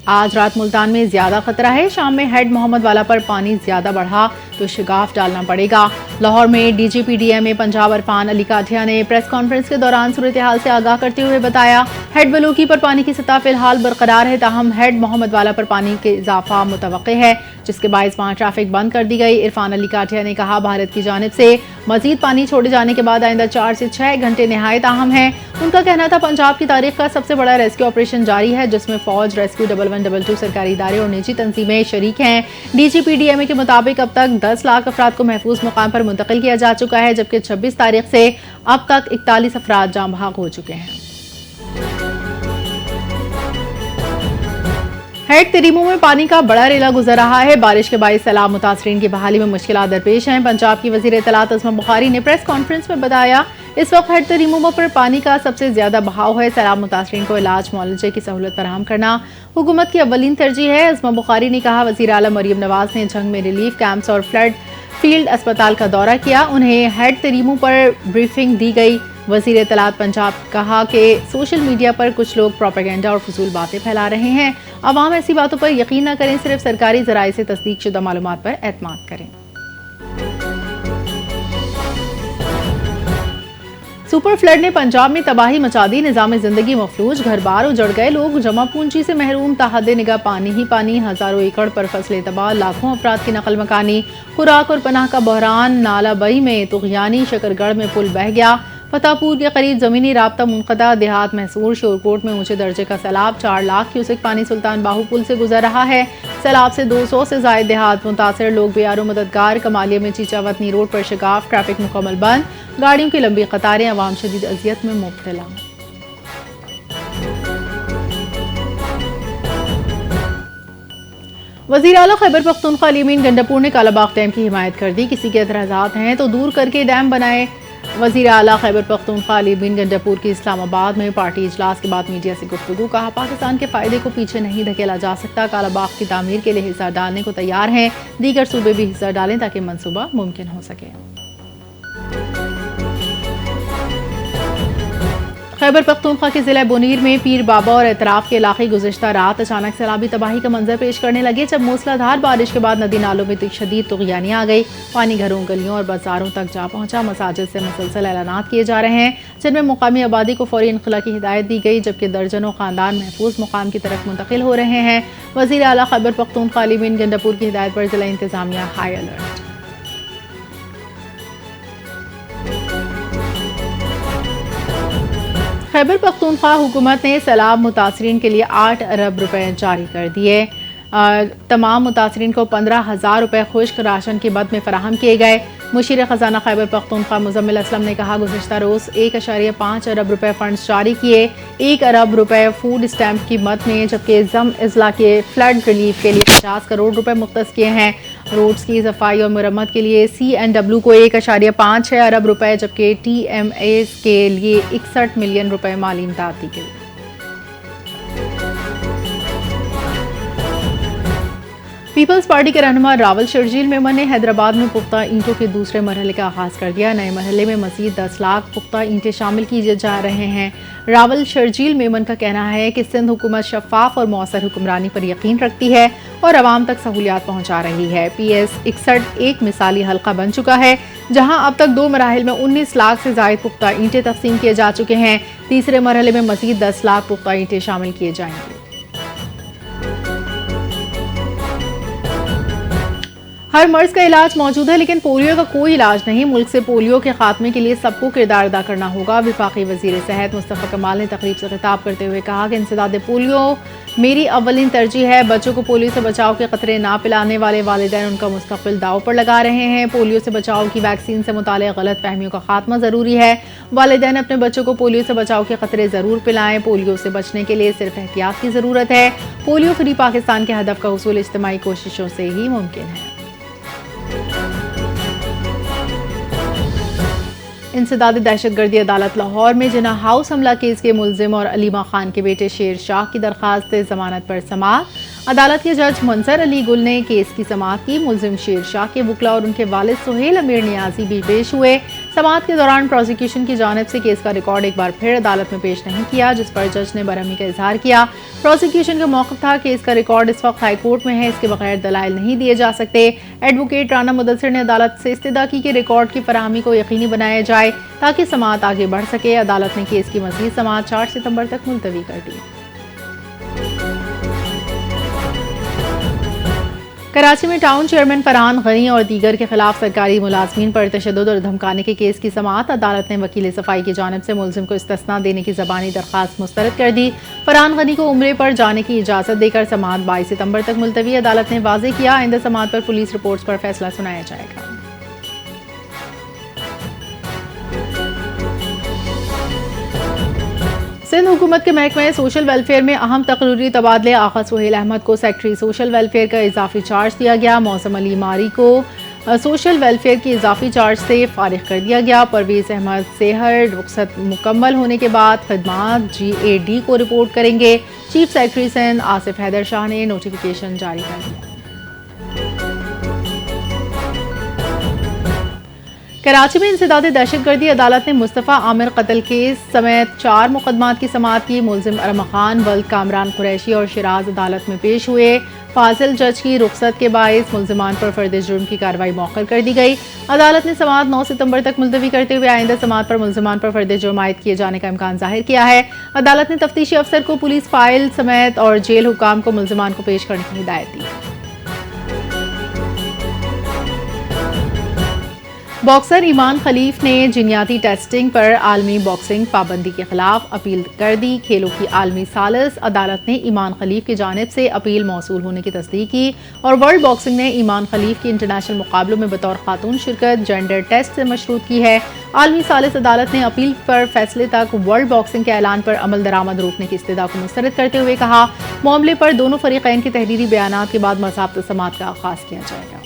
आज रात मुल्तान में ज्यादा खतरा है। शाम में हेड मोहम्मद वाला पर पानी ज्यादा बढ़ा तो शिगाफ डालना पड़ेगा। लाहौर में डीजीपी डीएमए पंजाब इरफान अली काठिया ने प्रेस कॉन्फ्रेंस के दौरान सूरत हाल से आगाह करते हुए बताया, हेड बलूकी पर पानी की सतह फिलहाल बरकरार है, ताहम हेड मोहम्मद वाला पर पानी के इजाफा मुतवक्के है, जिसके बायस वहां ट्रैफिक बंद कर दी गई। इरफान अली काठिया ने कहा, भारत की जानिब से मजीद पानी छोड़े जाने के बाद आइंदा 4 से 6 घंटे निहायत अहम है। उनका कहना था, पंजाब की तारीख का सबसे बड़ा रेस्क्यू ऑपरेशन जारी है, जिसमें फौज, रेस्क्यू 1112 सरकारी इदारे और निजी तंजीमें शरीक हैं। डीजीपी डीएमए के मुताबिक अब तक 10 लाख अफराद को महफूज मुकाम पर मुंतकिल किया जा चुका है, जबकि 26 तारीख से अब तक 41 अफराद जाँ बहक हो चुके हैं। हेड तरीमो में पानी का बड़ा रेला गुजर रहा है। बारिश के बायस सैलाब मुतासरीन की बहाली में मुश्किलात दरपेश हैं। पंजाब की वजीर इत्तलात अज़मा बुखारी ने प्रेस कॉन्फ्रेंस में बताया, इस वक्त हेड तरीमो पर पानी का सबसे ज्यादा बहाव है। सैलाब मुतासरीन को इलाज मुआलजे की सहूलत फराहम करना हुकूमत की अव्वलीन तरजीह है। अज़मा बुखारी ने कहा, वज़ीर आला मरियम नवाज ने जंग में रिलीफ कैंप्स और फ्लड फील्ड अस्पताल का दौरा किया, उन्हें हेड तरीमो पर ब्रीफिंग दी गई। वज़ीर इत्तलात पंजाब कहा कि सोशल मीडिया पर कुछ लोग प्रोपेगेंडा और फजूल बातें फैला रहे हैं। अवाम ऐसी बातों पर यकीन न करें, सिर्फ सरकारी ज़राए से तस्दीक शुदा मालूमात पर एतमाद करें। सुपर फ्लड ने पंजाब में तबाही मचा दी, निज़ाम जिंदगी मफलूज, घर बार उजड़ गए, लोग जमा पूंजी से महरूम, ताहद निगाह पानी ही पानी, हजारों एकड़ पर फसलें तबाह, लाखों अफराद की नकल मकानी, खुराक और पनाह का बहरान। नालाबई में तुगयानी, शकरगढ़ में पुल बह गया, फतेहपुर के करीब जमीनी राब्ता मुनक़ता, देहात महसूर, शोरकोट में ऊंचे दर्जे का सैलाब, 4 लाख क्यूसेक पानी सुल्तान बाहू पुल से गुजर रहा है। सैलाब से 200 से जायद देहात मुतासर, लोग बेयारो मददगार। कमालिया में चीचा वतनी रोड पर शिगाफ, ट्रैफिक मुकम्मल बंद, गाड़ियों की लंबी कतारें, अवाम शदीद अजियत में मुब्तला। वज़ीर आला खैबर पख्तूनख्वा अली अमीन गंडापुर ने कालाबाग डैम की हिमायत कर दी। किसी के एतराज़ात हैं तो दूर करके डैम बनाए। वज़ीर आला खैबर पख्तूनख्वा अली अमीन गंडापुर की इस्लामाबाद में पार्टी इजलास के बाद मीडिया से गुफ्तगू, कहा, पाकिस्तान के फायदे को पीछे नहीं धकेला जा सकता। कालाबाग की तामीर के लिए हिस्सा डालने को तैयार हैं, दीगर सूबे भी हिस्सा डालें ताकि मंसूबा मुमकिन हो सके। खैबर पख्तूनख्वा के जिला बुनीर में पीर बाबा और एतराफ के इलाके गुज़िश्ता रात अचानक सैलाबी तबाही का मंजर पेश करने लगे, जब मूसलाधार बारिश के बाद नदी नालों में शदीद तुग़यानी आ गई। पानी घरों, गलियों और बाजारों तक जा पहुंचा। मसाजिद से मुसलसल ऐलानात किए जा रहे हैं, जिनमें मुकामी आबादी को फौरी इनखला की हिदायत दी गई, जबकि दर्जनों खानदान महफूज मुकाम की तरफ मुंतकिल हो रहे हैं। वज़ीर आला खैबर पख्तूनख्वा अली अमीन गंडापुर की हिदायत पर जिला इंतजामिया हाई अलर्ट। खैबर पख्तूनख्वा हुकूमत ने सैलाब मुतासरीन के लिए 8 अरब रुपए जारी कर दिए। तमाम मुतासरीन को 15,000 रुपए खुश्क राशन की मद में फराहम किए गए। मुशीर खजाना खैबर पख्तूनख्वा मुजम्मिल असलम ने कहा, गुज़िश्ता रोज़ 1.5 अरब रुपए फंड्स जारी किए, 1 अरब रुपए फूड स्टैम्प की मद में, जबकि जम अजला के फ्लड रिलीफ के लिए 50 करोड़ रुपए मुख्तस किए हैं। रोड्स की सफाई और मरम्मत के लिए CNW को 1.56 अरब रुपए, जबकि TMAs के लिए 61 मिलियन रुपए माली इमदाद दी गई। पीपल्स पार्टी के रहनुमा रावल शर्जील मेमन ने हैदराबाद में पुख्ता ईंटों के दूसरे मरहले का आगाज कर दिया। नए मरहले में मजीद 10 लाख पुख्ता ईंटें शामिल किए जा रहे हैं। रावल शर्जील मेमन का कहना है कि सिंध हुकूमत शफाफ और मौसर हुक्मरानी पर यकीन रखती है और आवाम तक सहूलियात पहुंचा रही है। PS 61 एक मिसाली हल्का बन चुका है, जहां अब तक 2 मराहिल में 19 लाख से जायद पुख्ता ईंटें तकसीम किए जा चुके हैं। तीसरे मरहले में मजीद 10 लाख पुख्ता ईंटें शामिल किए जाएंगे। हर मर्ज का इलाज मौजूद है, लेकिन पोलियो का कोई इलाज नहीं। मुल्क से पोलियो के खात्मे के लिए सबको किरदार अदा करना होगा। वफाकी वजीर सेहत मुस्तफ़ा कमाल ने तकरीब से खिताब करते हुए कहा कि इंसदाद पोलियो मेरी अव्वलीन तरजीह है। बच्चों को पोलियो से बचाव के खतरे ना पिलाने वाले वालिदैन उनका मुस्तकबिल दाव पर लगा रहे हैं। पोलियो से बचाव की वैक्सीन से मुताल्लिक़ गलत फहमियों का खात्मा ज़रूरी है। वालिदैन अपने बच्चों को पोलियो से बचाव के खतरे ज़रूर पिलाएं। पोलियो से बचने के लिए सिर्फ एहतियात की ज़रूरत है। पोलियो फ्री पाकिस्तान के हदफ का हुसूल इज्तिमाई कोशिशों से ही मुमकिन है। इंसदाद दहशतगर्दी अदालत लाहौर में जिना हाउस हमला केस के मुलजिम और अलीमा खान के बेटे शेर शाह की दरखास्त जमानत पर समाअत। अदालत के जज मंसर अली गुल ने केस की समाअत की। मुलजिम शेर शाह के वकला और उनके वालिद सुहेल अमीर नियाजी भी पेश हुए। समाअत के दौरान प्रोसिक्यूशन की जानिब से केस का रिकॉर्ड एक बार फिर अदालत में पेश नहीं किया, जिस पर जज ने बरहमी का इजहार किया। प्रोसिक्यूशन का मौक़िफ़ था केस का रिकॉर्ड इस वक्त हाई कोर्ट में है, इसके बगैर दलाइल नहीं दिए जा सकते। एडवोकेट राना मुदस्सिर ने अदालत से इस्तदा की कि रिकॉर्ड की फराहमी को यकीनी बनाया जाए ताकि समाअत आगे बढ़ सके। अदालत ने केस की मज़ीद समाअत 4 सितंबर तक मुलतवी कर दी। कराची में टाउन चेयरमैन फरहान गनी और दीगर के खिलाफ सरकारी मुलाजमीन पर तशद्दुद और धमकाने के केस की समाअत अदालत ने वकील सफाई की जानिब से मुलजिम को इस्तिस्ना देने की ज़बानी दरख्वास्त मुस्तरद कर दी। फरहान गनी को उम्रे पर जाने की इजाज़त देकर समाअत 22 सितंबर तक मुलतवी। अदालत ने वाज़ेह किया आइंदा समाअत पर पुलिस रिपोर्ट्स पर फैसला सुनाया जाएगा। सिंध हुकूमत के महकमे सोशल वेलफेयर में अहम तकरीरी तबादले। आगा सुहेल अहमद को सेक्रेटरी सोशल वेलफेयर का इजाफी चार्ज दिया गया। मौसम अली मारी को सोशल वेलफेयर की इजाफी चार्ज से फारिग कर दिया गया। परवेज अहमद सेहर रुखसत मुकम्मल होने के बाद खदमात GAD को रिपोर्ट करेंगे। चीफ सेक्रेटरी सिंध आसिफ हैदर शाह ने नोटिफिकेशन जारी कर दिया। कराची में इंसदाद दहशतगर्दी अदालत ने मुस्तफ़ा आमिर कत्ल केस समेत 4 मुकदमात की समाअत की। मुलजिम अरमा खान, वल्द कामरान कुरैशी और शिराज अदालत में पेश हुए। फाजिल जज की रुखसत के बायस मुलजिमान पर फर्द जुर्म की कार्रवाई मौखर कर दी गई। अदालत ने समाअत 9 सितंबर तक मुलतवी करते हुए आइंदा समाअत पर मुलजिमान पर फर्द जुर्म आयद किए जाने का इम्कान जाहिर किया है। अदालत ने तफ्तीशी अफसर को पुलिस फाइल समेत और जेल हुकाम को मुलजिमान को पेश करने की हिदायत दी। बॉक्सर ईमान खलीफ ने जिनियाती टेस्टिंग पर आलमी बॉक्सिंग पाबंदी के खिलाफ अपील कर दी। खेलों की आलमी सालिस अदालत ने ईमान खलीफ की जानिब से अपील मौसूल होने की तस्दीक की और वर्ल्ड बॉक्सिंग ने ईमान खलीफ की इंटरनेशनल मुकाबलों में बतौर खातून शिरकत जेंडर टेस्ट से मशरूत की है। आलमी सालिस अदालत ने अपील पर फैसले तक वर्ल्ड बॉक्सिंग के ऐलान पर अमल दरामद रोकने की इस्तदा को मुस्तरद करते हुए कहा, मामले पर दोनों फरीकैन के तहरीरी बयानात के बाद मज़ाब्त समाअत का आगाज किया जाएगा।